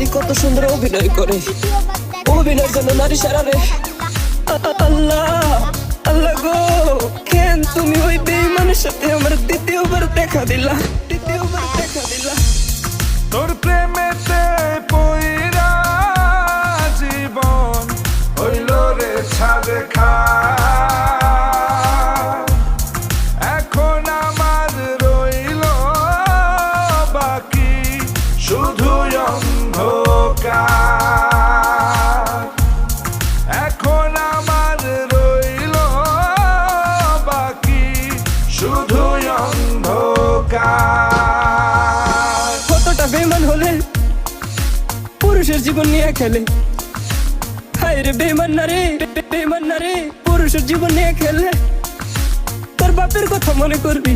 নারী কত সুন্দর অভিনয় করে, অভিনয়ের জন্য নারী সারা রে। আল্লাহ আল্লাহ গো, কেন তুমি ওই বেঈমানের সাথে আমার দ্বিতীয়বার দেখা দিলা, দ্বিতীয়বার দেখা দিলা। তোর প্রেমেতে পইরা জীবন হইল রে ছাদে খা। এখন আমার রইল বাকি শুধু অন্ধকার। এখন আমার রইল বাকি শুধু অন্ধকার। কতটা বেঈমান হলে পুরুষের জীবন নিয়ে খেলে, হায় রে বেঈমান নারী, বেঈমান নারী পুরুষের জীবন নিয়ে খেলে। তোর বাপের কথা মনে করবি,